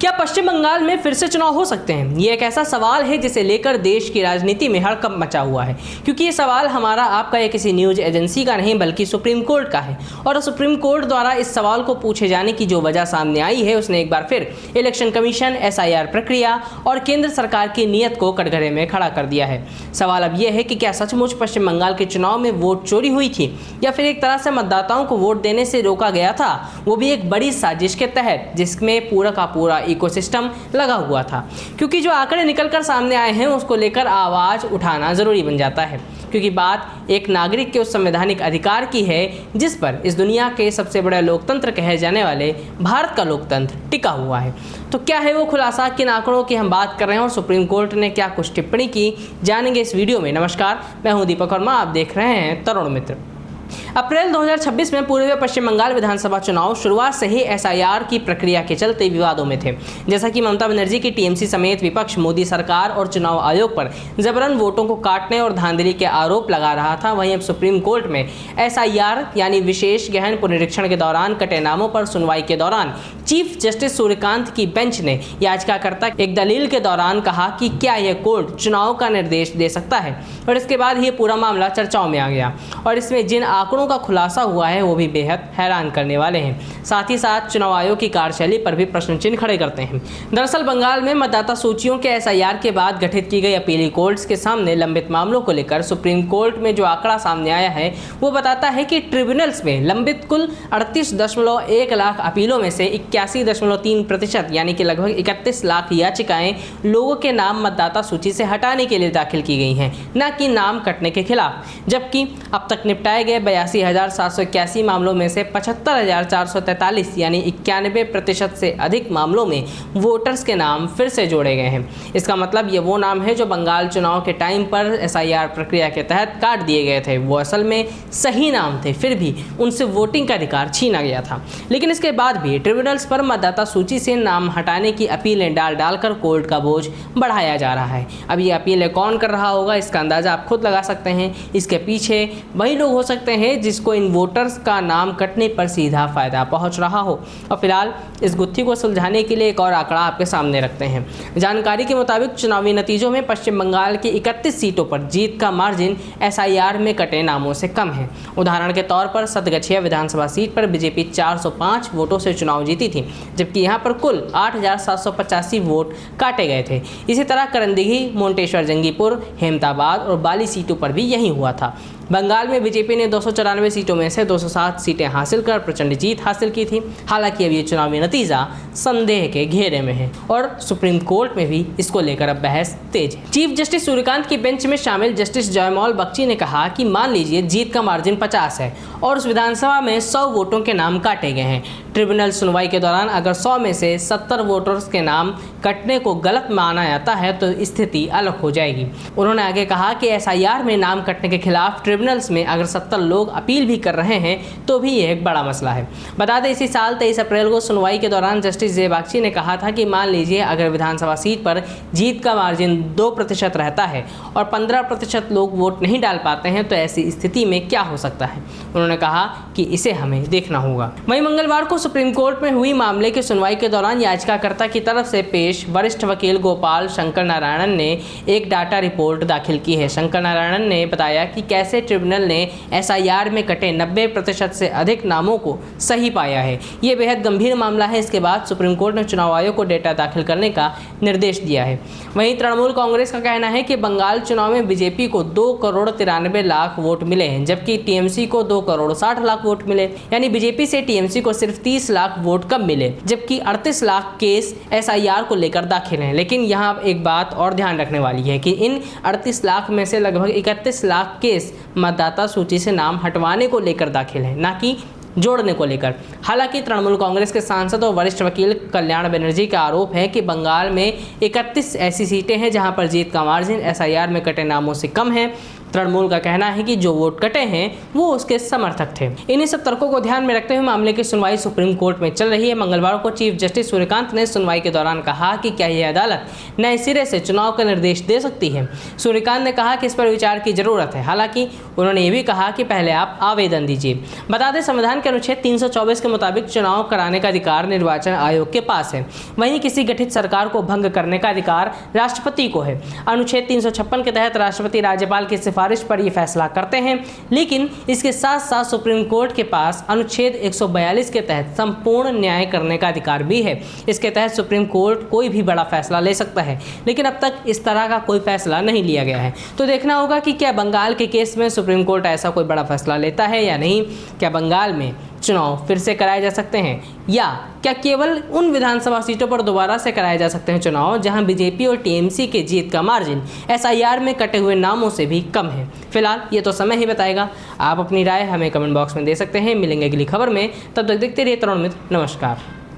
क्या पश्चिम बंगाल में फिर से चुनाव हो सकते हैं? ये एक ऐसा सवाल है जिसे लेकर देश की राजनीति में हड़कंप मचा हुआ है, क्योंकि ये सवाल हमारा आपका या किसी न्यूज एजेंसी का नहीं बल्कि सुप्रीम कोर्ट का है। और सुप्रीम कोर्ट द्वारा इस सवाल को पूछे जाने की जो वजह सामने आई है, उसने एक बार फिर इलेक्शन कमीशन, SIR प्रक्रिया और केंद्र सरकार की नीयत को कटघरे में खड़ा कर दिया है। सवाल अब यह है कि क्या सचमुच पश्चिम बंगाल के चुनाव में वोट चोरी हुई थी या फिर एक तरह से मतदाताओं को वोट देने से रोका गया था, वो भी एक बड़ी साजिश के तहत जिसमें पूरा का पूरा इकोसिस्टम लगा हुआ था। क्योंकि जो आंकड़े निकलकर सामने आए हैं उसको लेकर आवाज उठाना जरूरी बन जाता है, क्योंकि बात एक नागरिक के उस संवैधानिक अधिकार की है जिस पर इस दुनिया के सबसे बड़े लोकतंत्र कहे जाने वाले भारत का लोकतंत्र टिका हुआ है। तो क्या है वो खुलासा, किन आंकड़ों की हम बात कर रहे हैं और सुप्रीम कोर्ट ने क्या कुछ टिप्पणी की, जानेंगे इस वीडियो में। नमस्कार, मैं हूं दीपक वर्मा, आप देख रहे हैं तरुण मित्र। अप्रैल 2026 में पूर्वी पश्चिम बंगाल विधानसभा चुनाव शुरुआत से ही SIR की प्रक्रिया के चलते विवादों में थे। जैसा कि ममता बनर्जी की TMC समेत विपक्ष मोदी सरकार और चुनाव आयोग पर जबरन वोटों को काटने और धांधली के आरोप लगा रहा था, वहीं अब सुप्रीम कोर्ट में SIR यानी विशेष गहन पुनरीक्षण के दौरान कटे नामों पर सुनवाई के दौरान चीफ जस्टिस सूर्यकांत की बेंच ने याचिकाकर्ता एक दलील के दौरान कहा कि क्या यह कोर्ट चुनाव का निर्देश दे सकता है, और इसके बाद ये पूरा मामला चर्चाओं में आ गया। और इसमें जिन आंकड़ों का खुलासा हुआ है वो भी बेहद हैरान करने वाले हैं, साथ ही साथ चुनाव आयोग की कार्यशैली पर भी प्रश्न चिन्ह खड़े करते हैं। दरअसल बंगाल में मतदाता सूचियों के SIR के बाद गठित की गई अपीली कोर्ट्स के सामने लंबित मामलों को लेकर सुप्रीम कोर्ट में जो आंकड़ा सामने आया है वो बताता है कि ट्रिब्यूनल्स में लंबित कुल 38.1 लाख अपीलों में से 81.3% यानी कि लगभग 31 लाख याचिकाएं लोगों के नाम मतदाता सूची से हटाने के लिए दाखिल की गई हैं, न कि नाम कटने के खिलाफ। जबकि अब तक निपटाए गए 82,781 मामलों में से 75,443 यानी 91% से अधिक मामलों में वोटर्स के नाम फिर से जोड़े गए हैं। इसका मतलब ये वो नाम है जो बंगाल चुनाव के टाइम पर SIR प्रक्रिया के तहत काट दिए गए थे, वो असल में सही नाम थे, फिर भी उनसे वोटिंग का अधिकार छीना गया था। लेकिन इसके बाद भी ट्रिब्यूनल्स पर मतदाता सूची से नाम हटाने की अपीलें डालकर कोर्ट का बोझ बढ़ाया जा रहा है। अब ये अपीलें कौन कर रहा होगा, इसका अंदाजा आप खुद लगा सकते हैं। इसके पीछे वही लोग हो सकते हैं जिसको इन वोटर्स का नाम कटने पर सीधा फायदा पहुंच रहा हो। और फिलहाल इस गुत्थी को सुलझाने के लिए एक और आंकड़ा आपके सामने रखते हैं। जानकारी के मुताबिक चुनावी नतीजों में पश्चिम बंगाल की 31 सीटों पर जीत का मार्जिन SIR में कटे नामों से कम है। उदाहरण के तौर पर सतगछिया विधानसभा सीट पर बीजेपी 405 वोटों से चुनाव जीती थी, जबकि यहाँ पर कुल 8,785 वोट काटे गए थे। इसी तरह करंदीघी, मोंटेश्वर, जंगीपुर, हेमताबाद और बाली सीटों पर भी यही हुआ था। बंगाल में बीजेपी ने 294 सीटों में से 207 सीटें हासिल कर प्रचंड जीत हासिल की थी। हालांकि अब ये चुनावी नतीजा संदेह के घेरे में है और सुप्रीम कोर्ट में भी इसको लेकर अब बहस तेज है। चीफ जस्टिस सूर्यकांत की बेंच में शामिल जस्टिस जयमौल बख्शी ने कहा कि मान लीजिए जीत का मार्जिन 50 है और उस विधानसभा में 100 वोटों के नाम काटे गए हैं। ट्रिब्यूनल सुनवाई के दौरान अगर 100 में से 70 वोटर्स के नाम कटने को गलत माना जाता है तो स्थिति अलग हो जाएगी। उन्होंने आगे कहा कि SIR में नाम कटने के खिलाफ ट्रिब्यूनल्स में अगर 70 लोग अपील भी कर रहे हैं तो भी यह एक बड़ा मसला है। बता दें, इसी साल 23 अप्रैल को सुनवाई के दौरान जस्टिस जय बख्शी ने कहा था कि मान लीजिए अगर विधानसभा सीट पर जीत का मार्जिन 2% रहता है और 15% लोग वोट नहीं डाल पाते हैं तो ऐसी स्थिति में क्या हो सकता है। उन्होंने कहा कि इसे हमें देखना होगा। वहीं मंगलवार को सुप्रीम कोर्ट में हुई मामले की सुनवाई के दौरान याचिकाकर्ता की तरफ से पेश वरिष्ठ वकील गोपाल शंकर नारायणन ने एक डाटा रिपोर्ट दाखिल की है। शंकर नारायणन ने बताया कि कैसे ट्रिब्यूनल ने SIR में कटे 90% से अधिक नामों को सही पाया है। ये बेहद गंभीर मामला है। इसके बाद सुप्रीम कोर्ट ने चुनाव आयोग को डेटा दाखिल करने का निर्देश दिया है। वहीं तृणमूल कांग्रेस का कहना है कि बंगाल चुनाव में बीजेपी को 2,93,00,000 वोट मिले हैं, जबकि TMC को 2,60,00,000 वोट मिले। यानी बीजेपी से TMC को सिर्फ 30 लाख वोट कम मिले, जबकि 38 लाख केस SIR को लेकर दाखिल हैं। लेकिन यहाँ एक बात और ध्यान रखने वाली है कि इन 38 लाख में से लगभग 31 लाख केस मतदाता सूची से नाम हटवाने को लेकर दाखिल है, ना कि जोड़ने को लेकर। हालांकि तृणमूल कांग्रेस के सांसद और वरिष्ठ वकील कल्याण बनर्जी का आरोप है कि बंगाल में 31 ऐसी सीटें हैं जहां पर जीत का मार्जिन SIR में कटे नामों से कम है। तृणमूल का कहना है कि जो वोट कटे हैं वो उसके समर्थक थे। इन्हीं सब तर्कों को ध्यान में रखते हुए मामले की सुनवाई सुप्रीम कोर्ट में चल रही है। मंगलवार को चीफ जस्टिस सूर्यकांत ने सुनवाई के दौरान कहा कि क्या यह अदालत नए सिरे से चुनाव का निर्देश दे सकती है। सूर्यकांत ने कहा कि इस पर विचार की जरूरत है। हालांकि उन्होंने ये भी कहा कि पहले आप आवेदन दीजिए। बता दें, संविधान के अनुच्छेद 324 के मुताबिक चुनाव कराने का अधिकार निर्वाचन आयोग के पास है। वहीं किसी गठित सरकार को भंग करने का अधिकार राष्ट्रपति को है। अनुच्छेद 356 के तहत राष्ट्रपति राज्यपाल की सिफारिश पर यह फैसला करते हैं, लेकिन इसके साथ साथ सुप्रीम कोर्ट के पास अनुच्छेद 142 के तहत संपूर्ण न्याय करने का अधिकार भी है। इसके तहत सुप्रीम कोर्ट कोई भी बड़ा फैसला ले सकता है, लेकिन अब तक इस तरह का कोई फैसला नहीं लिया गया है। तो देखना होगा कि क्या बंगाल के केस में सुप्रीम कोर्ट ऐसा कोई बड़ा फैसला लेता है या नहीं। क्या बंगाल में चुनाव फिर से कराए जा सकते हैं, या क्या केवल उन विधानसभा सीटों पर दोबारा से कराए जा सकते हैं चुनाव जहां बीजेपी और टीएमसी के जीत का मार्जिन एसआईआर में कटे हुए नामों से भी कम है। फिलहाल ये तो समय ही बताएगा। आप अपनी राय हमें कमेंट बॉक्स में दे सकते हैं। मिलेंगे अगली खबर में, तब तक देखते रहिए तरुण मित्र। नमस्कार।